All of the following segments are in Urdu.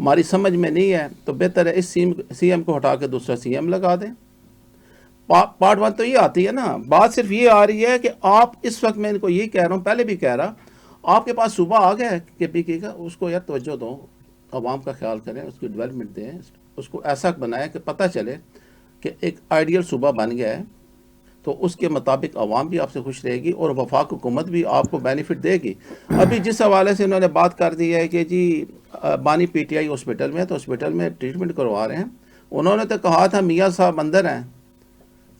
ہماری سمجھ میں نہیں ہے تو بہتر ہے اس سی ایم کو ہٹا کے دوسرا سی ایم لگا دیں. پارٹ 1 تو یہ آتی ہے نا. بات صرف یہ آ رہی ہے کہ آپ اس وقت میں ان کو یہ کہہ رہا ہوں, پہلے بھی کہہ رہا, آپ کے پاس صوبہ آ گیا ہے کے پی کے کا, اس کو یا توجہ دو, عوام کا خیال کریں, اس کی ڈیولپمنٹ دیں, اس کو ایسا بنائیں کہ پتہ چلے کہ ایک آئیڈیل صوبہ بن گیا ہے, تو اس کے مطابق عوام بھی آپ سے خوش رہے گی اور وفاق حکومت بھی آپ کو بینیفٹ دے گی. ابھی جس حوالے سے انہوں نے بات کر دی ہے کہ جی بانی پی ٹی آئی ہاسپٹل میں, تو ہاسپٹل میں ٹریٹمنٹ کروا رہے ہیں, انہوں نے تو کہا تھا میاں صاحب اندر ہیں,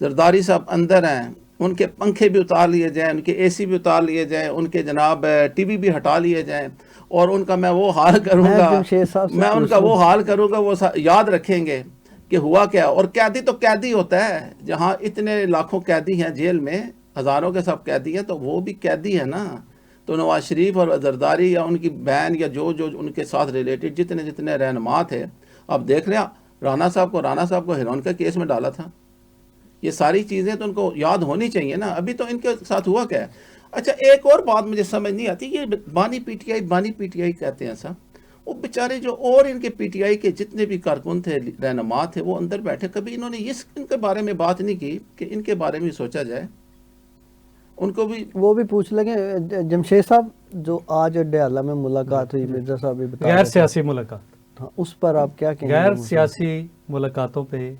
زرداری صاحب اندر ہیں, ان کے پنکھے بھی اتار لیے جائیں, ان کے اے سی بھی اتار لیے جائیں, ان کے جناب ٹی وی بھی ہٹا لیے جائیں, اور ان کا میں وہ حال کروں گا, میں ان کا وہ حال کروں گا, وہ یاد رکھیں گے کہ ہوا کیا. اور قیدی تو قیدی ہوتا ہے, جہاں اتنے لاکھوں قیدی ہیں جیل میں, ہزاروں کے سب قیدی ہیں, تو وہ بھی قیدی ہے نا. تو نواز شریف اور زرداری یا ان کی بہن یا جو ان کے ساتھ ریلیٹڈ جتنے رہنما تھے, اب دیکھ لیں رانا صاحب کو ہیرون کا کیس میں ڈالا تھا. یہ ساری چیزیں تو ان کو یاد ہونی چاہیے نا. ابھی تو ان کے ساتھ ہوا کیا ہے. اچھا ایک اور بات مجھے سمجھ نہیں آتی, یہ بانی پی ٹی آئی کہتے ہیں سب, وہ بیچارے جو اور ان کے پی ٹی آئی کے جتنے بھی کارکن تھے, رہنما تھے, وہ اندر بیٹھے, کبھی انہوں نے ان کے بارے میں بات نہیں کی کہ ان کے بارے میں سوچا جائے, ان کو بھی وہ بھی پوچھ لیں گے. جمشید صاحب, جو آج ڈیالہ میں ملاقات ہوئی, مرزا صاحب بھی بتا غیر سیاسی ملاقات, اس پر آپ کیا کہیں گے؟ غیر سیاسی ملاقاتوں پہ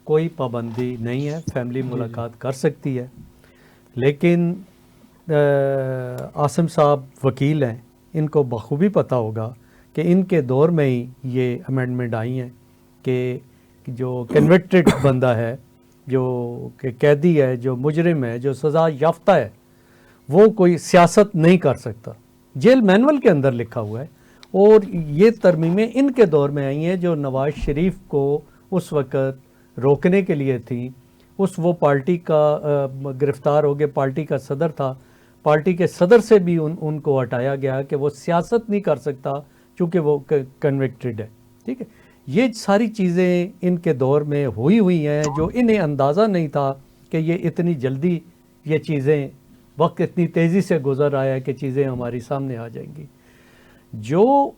کوئی پابندی نہیں ہے, فیملی ملاقات کر سکتی ہے, لیکن عاصم صاحب وکیل ہیں, ان کو بخوبی پتہ ہوگا کہ ان کے دور میں ہی یہ امینڈمنٹ آئی ہیں کہ جو کنوکٹڈ بندہ ہے, جو کہ قیدی ہے, جو مجرم ہے, جو سزا یافتہ ہے, وہ کوئی سیاست نہیں کر سکتا. جیل مینول کے اندر لکھا ہوا ہے. اور یہ ترمیمیں ان کے دور میں آئی ہیں جو نواز شریف کو اس وقت روکنے کے لیے تھیں. وہ پارٹی کا گرفتار ہو گئے, پارٹی کا صدر تھا, پارٹی کے صدر سے بھی ان کو ہٹایا گیا کہ وہ سیاست نہیں کر سکتا چونکہ وہ کنوکٹڈ ہے. ٹھیک ہے, یہ ساری چیزیں ان کے دور میں ہوئی ہیں, جو انہیں اندازہ نہیں تھا کہ یہ اتنی جلدی یہ چیزیں, وقت اتنی تیزی سے گزر آیا کہ چیزیں ہماری سامنے آ جائیں گی. جو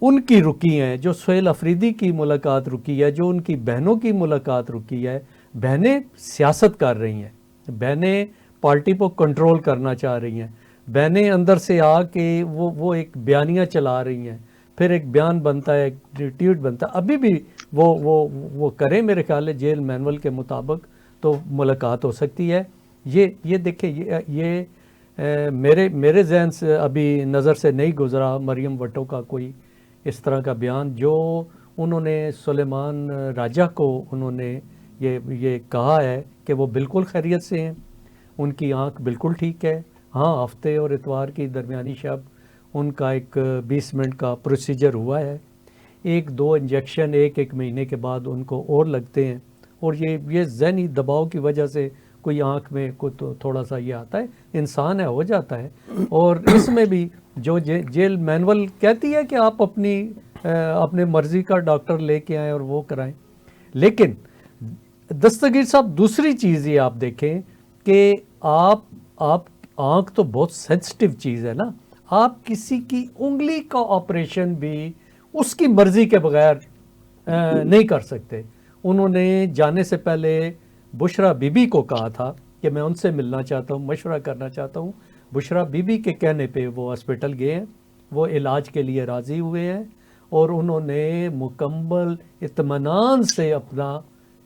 ان کی رکی ہیں, جو سہیل افریدی کی ملاقات رکی ہے, جو ان کی بہنوں کی ملاقات رکی ہے, بہنیں سیاست کر رہی ہیں, بہنیں پارٹی کو کنٹرول کرنا چاہ رہی ہیں, بہنیں اندر سے آ کے وہ ایک بیانیہ چلا رہی ہیں, پھر ایک بیان بنتا ہے, ایک ٹویٹ بنتا ہے. ابھی بھی وہ کریں میرے خیال ہے جیل مینول کے مطابق تو ملاقات ہو سکتی ہے. یہ دیکھیں, یہ میرے ذہن سے ابھی نظر سے نہیں گزرا مریم وٹو کا کوئی اس طرح کا بیان, جو انہوں نے سلیمان راجہ کو انہوں نے یہ کہا ہے کہ وہ بالکل خیریت سے ہیں, ان کی آنکھ بالکل ٹھیک ہے. ہاں, ہفتے اور اتوار کی درمیانی شب ان کا ایک 20 منٹ کا پروسیجر ہوا ہے, 1-2 انجیکشن ایک مہینے کے بعد ان کو اور لگتے ہیں, اور یہ ذہنی دباؤ کی وجہ سے کوئی آنکھ میں تو تھوڑا سا یہ آتا ہے, انسان ہے, ہو جاتا ہے. اور اس میں بھی جو جیل مینول کہتی ہے کہ آپ اپنے مرضی کا ڈاکٹر لے کے آئیں اور وہ کرائیں. لیکن دستگیر صاحب, دوسری چیز یہ آپ دیکھیں کہ آپ آنکھ تو بہت سینسٹیو چیز ہے نا, آپ کسی کی انگلی کا آپریشن بھی اس کی مرضی کے بغیر نہیں کر سکتے. انہوں نے جانے سے پہلے بشرا بی بی کو کہا تھا کہ میں ان سے ملنا چاہتا ہوں, مشورہ کرنا چاہتا ہوں. بشرا بی بی کے کہنے پہ وہ ہاسپٹل گئے ہیں, وہ علاج کے لیے راضی ہوئے ہیں, اور انہوں نے مکمل اطمینان سے اپنا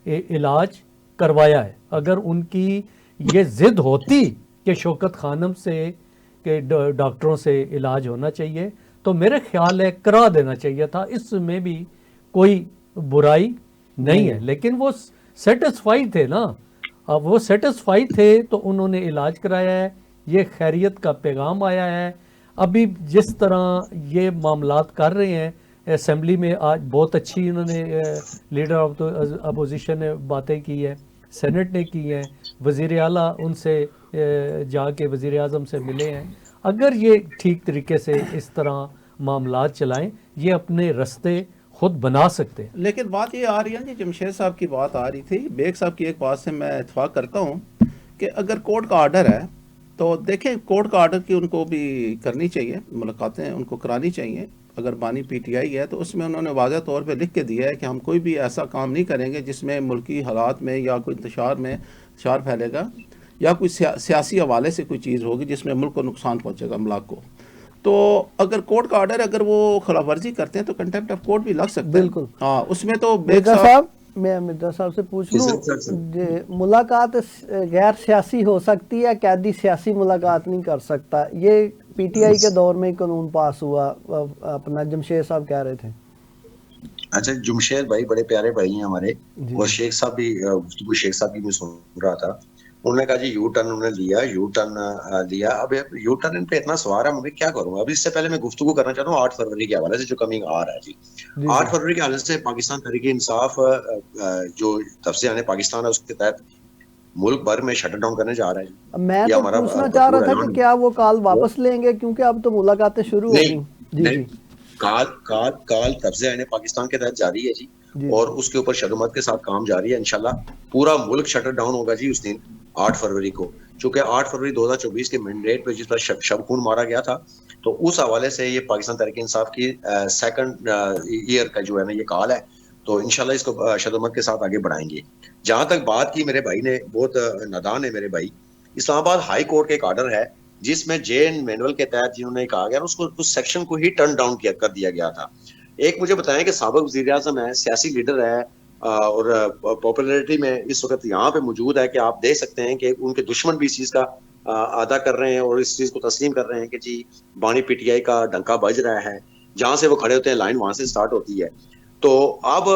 علاج کروایا ہے. اگر ان کی یہ ضد ہوتی کہ شوکت خانم سے کہ ڈاکٹروں سے علاج ہونا چاہیے, تو میرے خیال ہے کرا دینا چاہیے تھا, اس میں بھی کوئی برائی نہیں ہے. لیکن وہ سیٹسفائی تھے نا, اب وہ سیٹسفائی تھے تو انہوں نے علاج کرایا ہے. یہ خیریت کا پیغام آیا ہے. ابھی جس طرح یہ معاملات کر رہے ہیں اسمبلی میں, آج بہت اچھی انہوں نے لیڈر آف اپوزیشن نے باتیں کی ہیں, سینٹ نے کی ہیں, وزیر اعلیٰ ان سے جا کے وزیر اعظم سے ملے ہیں. اگر یہ ٹھیک طریقے سے اس طرح معاملات چلائیں, یہ اپنے رستے خود بنا سکتے ہیں. لیکن بات یہ آ رہی ہے کہ جمشید صاحب کی بات آ رہی تھی, بیگ صاحب کی ایک بات سے میں اتفاق کرتا ہوں کہ اگر کورٹ کا آرڈر ہے تو دیکھیں کورٹ کا آرڈر کی ان کو بھی کرنی چاہیے, ملاقاتیں ان کو کرانی چاہیے. اگر بانی پی ٹی آئی ہے تو اس میں انہوں نے واضح طور پہ لکھ کے دیا ہے کہ ہم کوئی بھی ایسا کام نہیں کریں گے جس میں ملکی حالات میں یا کوئی انتشار پھیلے گا یا کوئی سیاسی حوالے سے کوئی چیز ہوگی جس میں ملک کو نقصان پہنچے گا املاک کو. تو اگر کورٹ کا آرڈر اگر وہ خلاف ورزی کرتے ہیں تو کنٹیمپٹ آف کورٹ بھی لگ سکتا ہے. بالکل. ہاں اس میں تو مرزا صاحب میں مرزا صاحب سے پوچھ لوں, ملاقات غیر سیاسی ہو سکتی ہے, قیدی سیاسی ملاقات نہیں کر سکتا, یہ پی ٹی آئی کے دور میں قانون پاس ہوا, اپنا جمشید صاحب کہہ رہے تھے. اچھا جمشید بھائی بڑے پیارے بھائی ہیں ہمارے, اور شیخ صاحب بھی گفتگو شیخ صاحب کی بھی سن رہا تھا, انہوں نے کہا جی یو ٹرن انہوں نے لیا. اب یو ٹرن پہ اتنا سوار ہے میں کیا کروں. اب اس سے پہلے میں گفتگو کرنا چاہتا ہوں 8 فروری کے حوالے سے جو کمنگ آ رہا ہے جی. 8 فروری کے حوالے سے پاکستان تحریک انصاف جو تفصیل پاکستان ہے اس کے تحت ملک بھر میں شٹ ڈاؤن کرنے جا رہے ہیں. میں تو پوچھنا چاہ رہا تھا کہ کیا وہ کال واپس لیں گے, کیونکہ اب تو ملاقاتیں شروع ہو گئی. جی کال تفصیل پاکستان کے تحت جاری ہے جی, اور اس کے اوپر شدومت کے ساتھ کام جاری ہے. انشاءاللہ پورا ملک شٹر ڈاؤن ہوگا جی اس دن 8 فروری کو, چونکہ 8 فروری 2024 کے مینڈیٹ پہ جس پر شب خون مارا گیا تھا, تو اس حوالے سے یہ پاکستان تحریک انصاف کی سیکنڈ ایئر کا جو ہے نا یہ کال ہے, تو انشاءاللہ اس کو شدومت کے ساتھ آگے بڑھائیں گے. جہاں تک بات کی میرے بھائی نے, بہت نادان ہے میرے بھائی, اسلام آباد ہائی کورٹ کا ایک آرڈر ہے جس میں جین مینول کے تحت جنہوں نے کہا گیا اس کو اس سیکشن کو ہی ٹرن ڈاؤن کر دیا گیا تھا. ایک مجھے بتائیں کہ سابق وزیر اعظم ہے, سیاسی لیڈر ہے, اور پاپولیرٹی میں اس وقت یہاں پہ موجود ہے کہ آپ دیکھ سکتے ہیں کہ ان کے دشمن بھی اس چیز کا ادا کر رہے ہیں اور اس چیز کو تسلیم کر رہے ہیں کہ جی بانی پی ٹی آئی کا ڈنکا بج رہا ہے. جہاں سے وہ کھڑے ہوتے ہیں لائن وہاں سے سٹارٹ ہوتی ہے. تو اب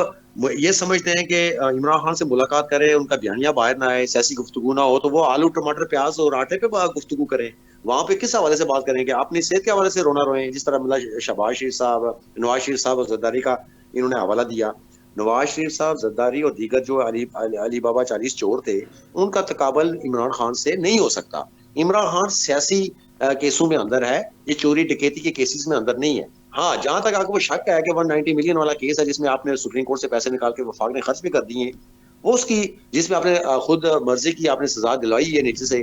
یہ سمجھتے ہیں کہ عمران خان سے ملاقات کریں, ان کا بیانیہ باہر نہ آئے, سیاسی گفتگو نہ ہو, تو وہ آلو ٹماٹر پیاز اور آٹے پہ گفتگو کریں. وہاں پہ کس حوالے سے بات کریں کہ اپنی صحت کے حوالے سے رونا روئیں, جس طرح مطلب شہباز شریف صاحب, نواز شریف صاحب اور زرداری کا انہوں نے حوالہ دیا. نواز شریف صاحب, زرداری اور دیگر جو علی بابا 40 چور تھے, ان کا تقابل عمران خان سے نہیں ہو سکتا. عمران خان سیاسی کیسوں میں اندر ہے, یہ چوری ڈکیتی کے کیسز میں اندر نہیں ہے. ہاں جہاں تک آپ کو شک ہے کہ 190 ملین والا کیس ہے جس میں آپ نے سپریم کورٹ سے پیسے نکال کے وفاق نے خرچ بھی کر دیے, وہ اس کی جس میں آپ نے خود مرضی کی آپ نے سزا دلوائی ہے نیچے سے,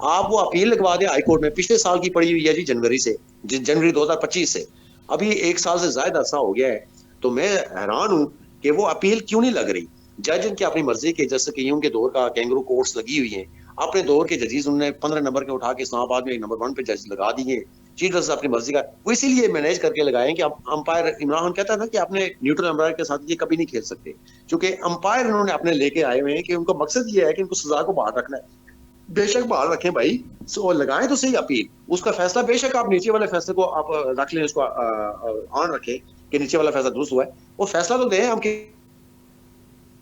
آپ وہ اپیل لگوا دیں ہائی کورٹ میں. پچھلے سال کی پڑی ہوئی ہے جی, جنوری 2025 سے, ابھی 1 سال سے زائد عرصہ ہو گیا ہے. تو میں حیران ہوں کہ وہ اپیل کیوں نہیں لگ رہی. جج ان کی اپنی مرضی کے, جیسے کہ ان کے دور کا کینگرو کورٹس لگی ہوئی ہیں, اپنے دور کے ججز انہوں نے 15 نمبر کے اٹھا کے اسلام آباد میں نمبر 1 پہ جج لگا دیے. چیف جسٹس اپنی مرضی کا, وہ اسی لیے مینیج کر کے لگائیں کہ امپائر عمران خان کہتا تھا کہ اپنے نیوٹرل امپائر کے ساتھ یہ کبھی نہیں کھیل سکتے, چونکہ امپائر انہوں نے اپنے لے کے آئے ہوئے ہیں کہ ان کا مقصد یہ ہے کہ ان کو سزا کو باہر رکھنا ہے. بے شک باہر رکھیں بھائی, سو لگائیں تو صحیح اپیل, اس کا فیصلہ بے شک آپ نیچے والے فیصلے کو آپ رکھ لیں, اس کو آن رکھیں کہ نیچے والا فیصلہ درست ہوا ہے, وہ فیصلہ تو دیں. ہم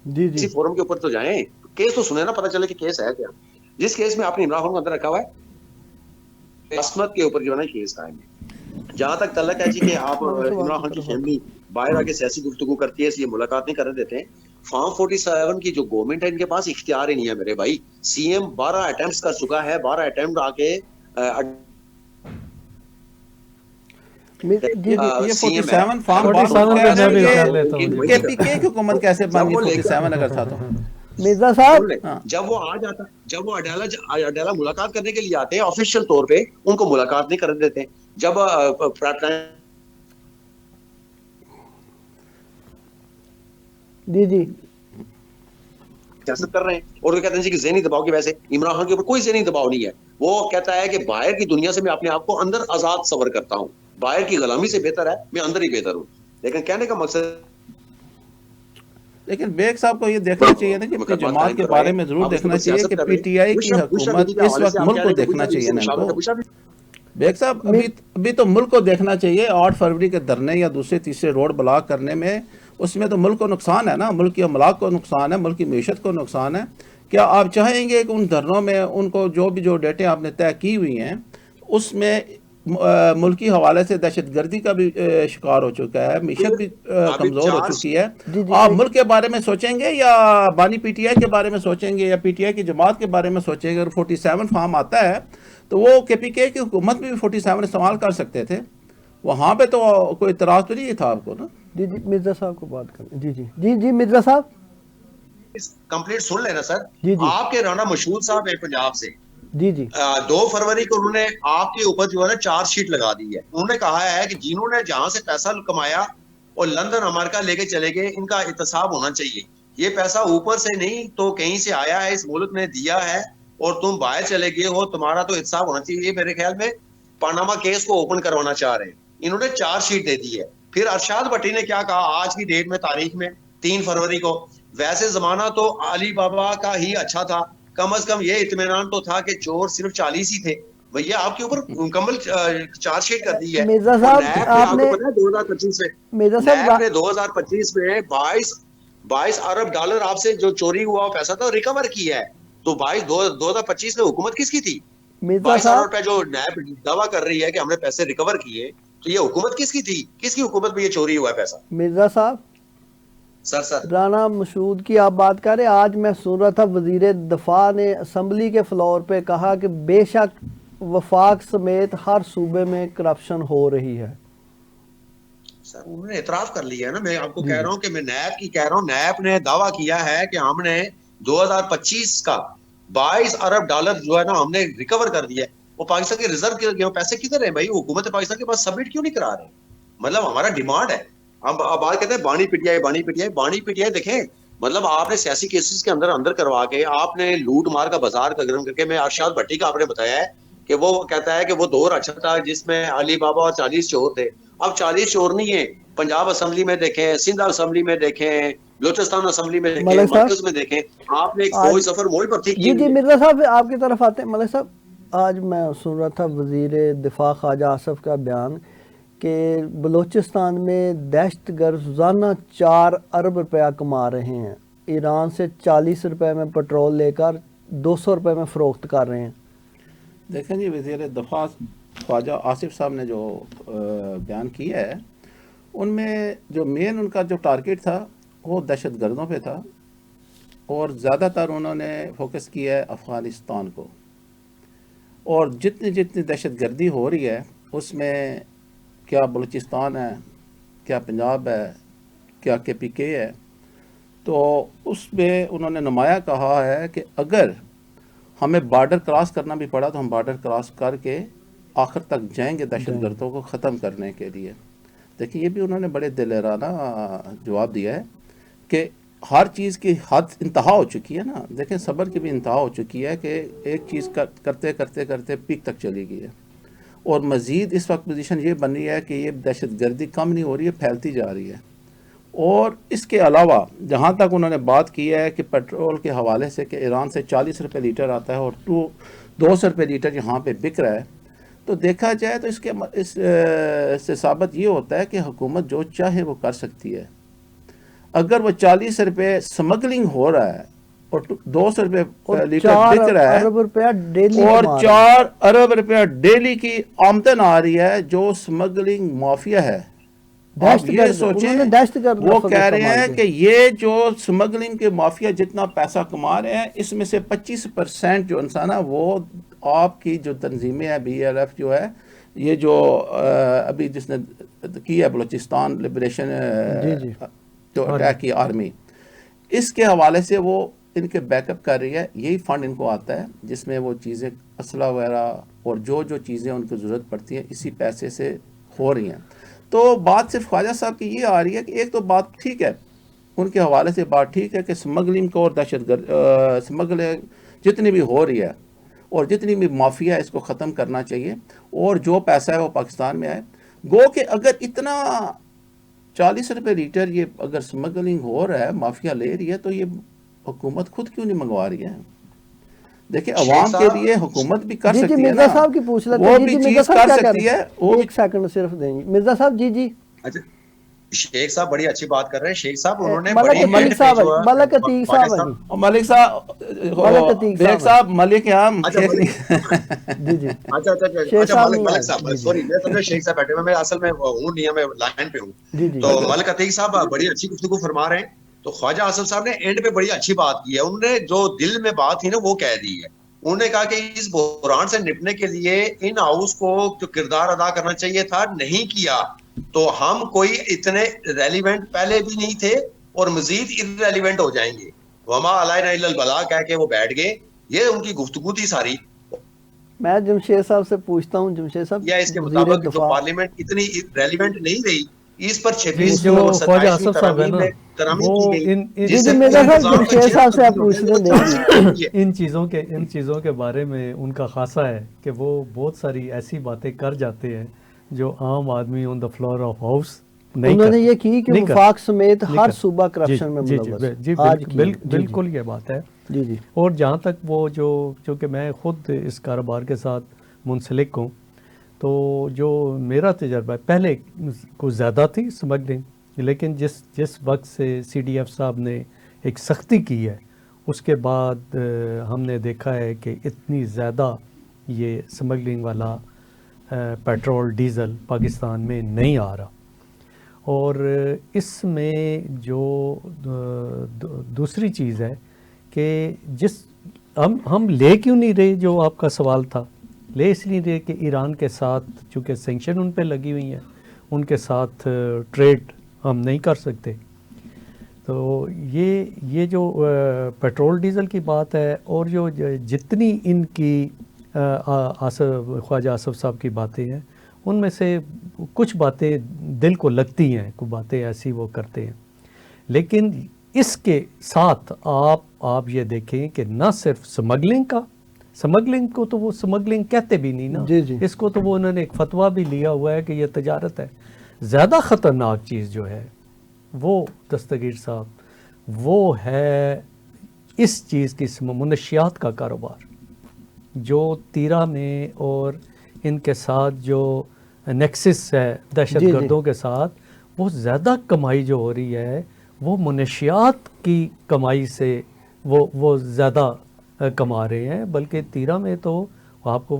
کسی فورم کے اوپر تو جائیں, کیس تو سنیں نا, پتہ چلے کہ کیس ہے کیا. جس کیس میں آپ نے عمران خان کو اندر رکھا ہوا ہے, عصمت کے اوپر جو ہے نا کیس قائم ہے. جہاں تک تعلق ہے جی کہ آپ عمران خان کی فیملی باہر آ کے سیاسی گفتگو کرتی ہے, اس لیے ملاقات نہیں کرنے دیتے ہیں. فارم 47 کی جو گورنمنٹ ہے ان کے پاس اختیار ہی نہیں ہے میرے بھائی. سی ایم 12 اٹیمپٹس کر چکا ہے, 12 اٹیمپٹ آ کے یہ 47 فارم کے پی کے حکومت کیسے بن گئی 47 اگر تھا تو. مرزا صاحب جب وہ آ جاتا, جب وہ اڈیالہ ملاقات کرنے کے لیے آتے ہیں آفیشیل طور پہ, ان کو ملاقات نہیں کرنے دیتے. جب جی سیاست کر رہے ہیں اور وہ کہتے ہیں کہ ذہنی دباؤ کی وجہ سے عمران خان کے اوپر کوئی ذہنی دباؤ نہیں ہے. وہ کہتا ہے کہ باہر کی دنیا سے میں اپنے آپ کو اندر آزاد صور کرتا ہوں, باہر کی غلامی سے بہتر ہے میں اندر ہی بہتر ہوں. لیکن کہنے کا مقصد, لیکن بیگ صاحب کو یہ دیکھنا چاہیے نا کہ اپنی جماعت کے بارے میں ضرور دیکھنا چاہیے کہ پی ٹی آئی کی حکومت اس وقت ملک کو دیکھنا چاہیے نا ان کو. بیگ صاحب ابھی تو ملک کو دیکھنا چاہیے. 8 فروری کے دھرنے یا دوسرے تیسرے روڈ بلاک کرنے میں, اس میں تو ملک کو نقصان ہے نا, ملک کی املاک کو نقصان ہے, ملک کی معیشت کو نقصان ہے. کیا آپ چاہیں گے کہ ان دھرنوں میں ان کو جو ڈیٹے آپ نے طے کی ہوئی ہیں اس میں ملکی حوالے سے دہشت گردی کا بھی شکار ہو چکا ہے, معیشت بھی کمزور ہو چکی ہے, آپ ملک کے بارے میں سوچیں گے یا بانی پی ٹی آئی کے بارے میں سوچیں گے یا پی ٹی آئی کی جماعت کے بارے میں سوچیں گے؟ اگر 47 فارم آتا ہے تو وہ کے پی کے کی حکومت بھی 47 استعمال کر سکتے تھے, وہاں پہ تو کوئی اعتراض تو نہیں تھا آپ کو نا. جی مرزا صاحب کو بات کریں. جی مرزا صاحب کمپلیٹ سن لینا سر. جی آپ کے رانا مشہور صاحب ہیں پنجاب سے, جی جی 2 فروری کو انہوں نے آپ کے اوپر جو ہے نا چارج شیٹ لگا دی ہے. انہوں نے کہا ہے کہ جنہوں نے جہاں سے پیسہ کمایا اور لندن امریکہ لے کے چلے گئے, ان کا احتساب ہونا چاہیے. یہ پیسہ اوپر سے نہیں تو کہیں سے آیا ہے, اس ملک نے دیا ہے اور تم باہر چلے گئے ہو, تمہارا تو احتساب ہونا چاہیے. یہ میرے خیال میں پاناما کیس کو اوپن کروانا چاہ رہے ہیں. انہوں نے چارج شیٹ دے دی ہے. پھر ارشاد بھٹی نے کیا کہا آج کی ڈیٹ میں, تاریخ میں 3 فروری کو, ویسے زمانہ تو علی بابا کا ہی اچھا تھا, کم از کم یہ اطمینان تو تھا کہ چور صرف 40 ہی تھے. بھیا آپ کے اوپر مکمل چارج شیٹ کر دی ہے. مرزا صاحب آپ نے 2025 میں نیب نے 2025 میں 22 ارب ڈالر آپ سے جو چوری ہوا وہ پیسہ تھا ریکور کیا ہے. تو 2025 میں حکومت کس کی تھی؟ 22 ارب روپے جو نیب دعویٰ کر رہی ہے کہ ہم نے پیسے ریکور کیے, تو یہ حکومت کس کی تھی؟ کس کی حکومت میں یہ چوری ہوا ہے پیسہ؟ مرزا صاحب سر رانا مشہود کی آپ بات کر رہے. آج میں سن رہا تھا وزیر دفاع نے اسمبلی کے فلور پہ کہا کہ بے شک وفاق سمیت ہر صوبے میں کرپشن ہو رہی ہے. سر انہوں نے اعتراف کر لیا ہے نا. میں آپ کو کہہ رہا ہوں کہ میں نیب کی کہہ رہا ہوں, نیب نے دعویٰ کیا ہے کہ ہم نے 2025 کا 22 ارب ڈالر جو ہے نا ہم نے ریکور کر دیا ہے. وہ پاکستان کے ریزرو کے پیسے کدھر ہیں بھائی؟ حکومت پاکستان کے پاس سبمٹ کیوں نہیں کرا رہے؟ مطلب ہمارا ڈیمانڈ ہے. ہم بات کہتے ہیں بانی پی ٹی آئی دیکھیں, مطلب آپ نے سیاسی کیسز کے اندر کروا کے آپ نے لوٹ مار کا بازار کا گرم کر کے, میں ارشاد بھٹی کا آپ نے بتایا ہے کہ وہ کہتا ہے کہ وہ دور اچھا تھا جس میں علی بابا اور 40 چور تھے. اب 40 چور نہیں ہیں. پنجاب اسمبلی میں دیکھیں, سندھ اسمبلی میں دیکھیں, بلوچستان اسمبلی میں دیکھیں, مرکز میں دیکھیں, آپ نے کوئی سفر موئی پر تھی. جی مرزا صاحب آپ کی طرف آتے ہیں. ملک صاحب آج میں سن رہا تھا وزیر دفاع خواجہ آصف کا بیان کہ بلوچستان میں دہشت گرد روزانہ 4 ارب روپیہ کما رہے ہیں, ایران سے 40 روپے میں پٹرول لے کر 200 روپے میں فروخت کر رہے ہیں. دیکھیں جی, وزیر دفاع خواجہ آصف صاحب نے جو بیان کیا ہے, ان میں جو مین ان کا جو ٹارگٹ تھا وہ دہشت گردوں پہ تھا, اور زیادہ تر انہوں نے فوکس کیا ہے افغانستان کو. اور جتنی دہشت گردی ہو رہی ہے اس میں کیا بلوچستان ہے, کیا پنجاب ہے, کیا KPK ہے, تو اس میں انہوں نے نمایاں کہا ہے کہ اگر ہمیں بارڈر کراس کرنا بھی پڑا تو ہم بارڈر کراس کر کے آخر تک جائیں گے دہشت گردوں کو ختم کرنے کے لیے. دیکھیں یہ بھی انہوں نے بڑے دلیرانہ جواب دیا ہے کہ ہر چیز کی حد انتہا ہو چکی ہے نا. دیکھیں صبر کی بھی انتہا ہو چکی ہے کہ ایک چیز کرتے پیک تک چلی گئی ہے, اور مزید اس وقت پوزیشن یہ بن رہی ہے کہ یہ دہشت گردی کم نہیں ہو رہی ہے, پھیلتی جا رہی ہے. اور اس کے علاوہ جہاں تک انہوں نے بات کی ہے کہ پیٹرول کے حوالے سے کہ ایران سے 40 روپے لیٹر آتا ہے اور 200 روپے لیٹر یہاں پہ بک رہا ہے, تو دیکھا جائے تو اس سے ثابت یہ ہوتا ہے کہ حکومت جو چاہے وہ کر سکتی ہے. اگر وہ 40 روپے سمگلنگ ہو رہا ہے اور 200 روپے لیٹر بک رہا ہے اور 4 ارب روپیہ ڈیلی کی آمدن آ رہی ہے, جو سمگلنگ مافیا ہے, آپ یہ سوچیں, وہ کہہ رہے ہیں کہ یہ جو سمگلنگ کے مافیا جتنا پیسہ کما رہے ہیں اس میں سے 25% جو انسان ہے وہ آپ کی جو تنظیمیں ہیں, BLF جو ہے, یہ جو ابھی جس نے کی ہے بلوچستان لبریشن جو اٹیک کی آرمی, اس کے حوالے سے وہ ان کے بیک اپ کر رہی ہے. یہی فنڈ ان کو آتا ہے جس میں وہ چیزیں اسلحہ وغیرہ اور جو چیزیں ان کو ضرورت پڑتی ہیں اسی پیسے سے ہو رہی ہیں. تو بات صرف خواجہ صاحب کی یہ آ رہی ہے کہ ایک تو بات ٹھیک ہے, ان کے حوالے سے بات ٹھیک ہے کہ سمگلنگ کو اور دہشت گرد سمگلنگ جتنی بھی ہو رہی ہے اور جتنی بھی مافیا ہے اس کو ختم کرنا چاہیے, اور جو پیسہ ہے وہ پاکستان میں آئے. گو کہ اگر اتنا 40 روپے لیٹر یہ اگر سمگلنگ ہو رہا ہے, مافیا لے رہی ہے, تو یہ حکومت خود کیوں نہیں منگوا رہی ہے؟ دیکھیں عوام کے لیے حکومت بھی کر سکتی ہے نا, مرزا صاحب کی پوچھ لیتے ہیں, وہ بھی چیز کر سکتی ہے. ایک سیکنڈ صرف دیں گے مرزا صاحب. جی اچھا شیخ صاحب بڑی اچھی بات کر رہے ہیں. شیخ صاحب انہوں نے ملک صاحب ملک عتیق صاحب ملک صاحب ملک جی جی اچھا ملک صاحب سوری میں تو شیخ صاحب بیٹھے ہوئے, میں اصل میں ہوں نہیں, میں لائن پہ ہوں. تو ملک عتیق صاحب بڑی اچھی گفتگو فرما رہے ہیں. تو خواجہ آصف صاحب نے اینڈ پہ بڑی اچھی بات کی ہے. انہوں نے جو دل میں بات تھی نا وہ کہہ دی ہے. انہوں نے کہا کہ اس بحران سے نپٹنے کے لیے ان ہاؤس کو جو کردار ادا کرنا چاہیے تھا نہیں کیا, تو ہم کوئی اتنے ریلیونٹ پہلے بھی نہیں تھے اور مزید ارریلیونٹ ہو جائیں گے. وما علینا الا البلاغ کہہ کے وہ بیٹھ گئے. یہ ان کی گفتگو تھی ساری. میں جمشید صاحب سے پوچھتا ہوں، جمشید صاحب یا اس کے وزیر مطابق جو دفاع پارلیمنٹ اتنی ریلیونٹ نہیں رہی، اس پر 26 جو اور خواجہ 27 آصف صاحب ہے نا، ترامیم وہ کی گئی، جی جس جی سے مرزا صاحب انتظام کا جمشید چہرہ صاحب سے آپ تبدیل پوچھ ہو لیں گیا۔ دیکھیے ان چیزوں کے بارے میں ان کا خاصہ ہے کہ وہ بہت ساری ایسی باتیں کر جاتے ہیں جو عام آدمی آن دا فلور آف ہاؤس نہیں انہوں نے کرتا، یہ کی کہ نہیں کرتا، وفاق سمیت نہیں ہر کرتا۔ صوبہ جی کرپشن میں جی ملوث جی جی آج کی جی جی بالکل یہ بات ہے۔ جی جی اور جہاں تک وہ جو کہ میں خود اس کاروبار کے ساتھ منسلک ہوں، تو جو میرا تجربہ ہے، پہلے کچھ زیادہ تھی اسمگلنگ، لیکن جس وقت سے سی ڈی ایف صاحب نے ایک سختی کی ہے، اس کے بعد ہم نے دیکھا ہے کہ اتنی زیادہ یہ اسمگلنگ والا پیٹرول ڈیزل پاکستان میں نہیں آ رہا۔ اور اس میں جو دوسری چیز ہے کہ ہم لے کیوں نہیں رہے، جو آپ کا سوال تھا، لے اس لیے رہے کہ ایران کے ساتھ چونکہ سینکشن ان پہ لگی ہوئی ہیں، ان کے ساتھ ٹریڈ ہم نہیں کر سکتے۔ تو یہ جو پیٹرول ڈیزل کی بات ہے، اور جو جتنی ان کی خواجہ آصف صاحب کی باتیں ہیں، ان میں سے کچھ باتیں دل کو لگتی ہیں، کچھ باتیں ایسی وہ کرتے ہیں، لیکن اس کے ساتھ آپ یہ دیکھیں کہ نہ صرف سمگلنگ کو تو وہ سمگلنگ کہتے بھی نہیں نا، جی جی اس کو تو وہ انہوں نے ایک فتویٰ بھی لیا ہوا ہے کہ یہ تجارت ہے۔ زیادہ خطرناک چیز جو ہے وہ دستگیر صاحب، وہ ہے اس چیز کی منشیات کا کاروبار، جو تیرا میں اور ان کے ساتھ جو نیکسس ہے دہشت جی گردوں کے ساتھ، وہ زیادہ کمائی جو ہو رہی ہے وہ منشیات کی کمائی سے وہ زیادہ کما رہے ہیں۔ بلکہ تیرا میں تو آپ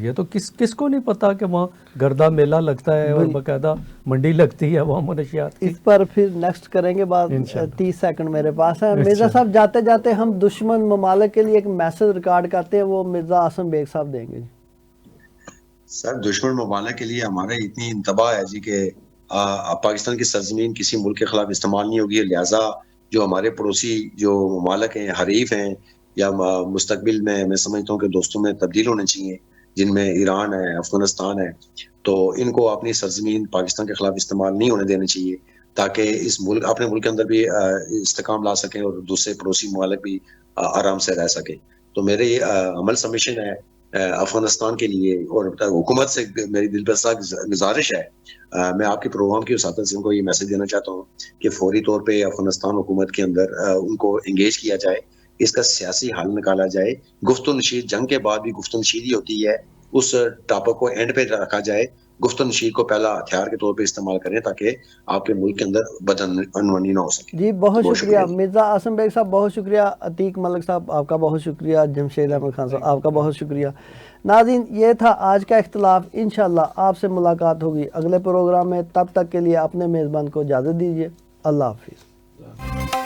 یہ تو کس کو نہیں پتا کہ وہاں گردہ میلہ لگتا ہے اور باقاعدہ منڈی لگتی ہے وہاں منشیات کی۔ اس پر پھر نیکسٹ کریں گے بات، انشاءاللہ۔ 30 سیکنڈ میرے پاس ہے۔ مرزا صاحب جاتے جاتے ہم دشمن ممالک کے لیے ایک میسج ریکارڈ کرتے ہیں، وہ مرزا اعظم بیگ صاحب دیں گے۔ سر دشمن ممالک کے لیے ہمارے اتنی انتباہ ہے جی کہ پاکستان کی سرزمین کسی ملک کے خلاف استعمال نہیں ہوگی، لہٰذا جو ہمارے پڑوسی جو ممالک ہیں، حریف ہیں، یا مستقبل میں سمجھتا ہوں کہ دوستوں میں تبدیل ہونے چاہیے، جن میں ایران ہے، افغانستان ہے، تو ان کو اپنی سرزمین پاکستان کے خلاف استعمال نہیں ہونے دینے چاہیے، تاکہ اس ملک اپنے ملک کے اندر بھی استحکام لا سکیں اور دوسرے پڑوسی ممالک بھی آرام سے رہ سکیں۔ تو میرے یہ عمل سبمیشن ہے افغانستان کے لیے، اور حکومت سے میری دل پر گزارش ہے، میں آپ کے پروگرام کی وساطت سے ان کو یہ میسج دینا چاہتا ہوں کہ فوری طور پہ افغانستان حکومت کے اندر ان کو انگیج کیا جائے، اس کا سیاسی حل نکالا جائے، گفت و نشیر، جنگ کے بعد بھی گفت و نشیری ہوتی ہے، اس ٹاپک کو اینڈ پہ رکھا جائے، گفت و نشیر کو پہلا ہتھیار کے طور پہ استعمال کریں تاکہ آپ کے ملک کے اندر بدعنوانی نہ ہو سکے۔ جی بہت شکریہ مرزا اعظم بیگ صاحب، بہت شکریہ عتیق ملک صاحب، آپ کا بہت شکریہ، جمشید احمد خان صاحب آپ کا بہت شکریہ۔ ناظرین یہ تھا آج کا اختلاف، انشاءاللہ آپ سے ملاقات ہوگی اگلے پروگرام میں، تب تک کے لیے اپنے میزبان کو اجازت دیجیے، اللہ حافظ۔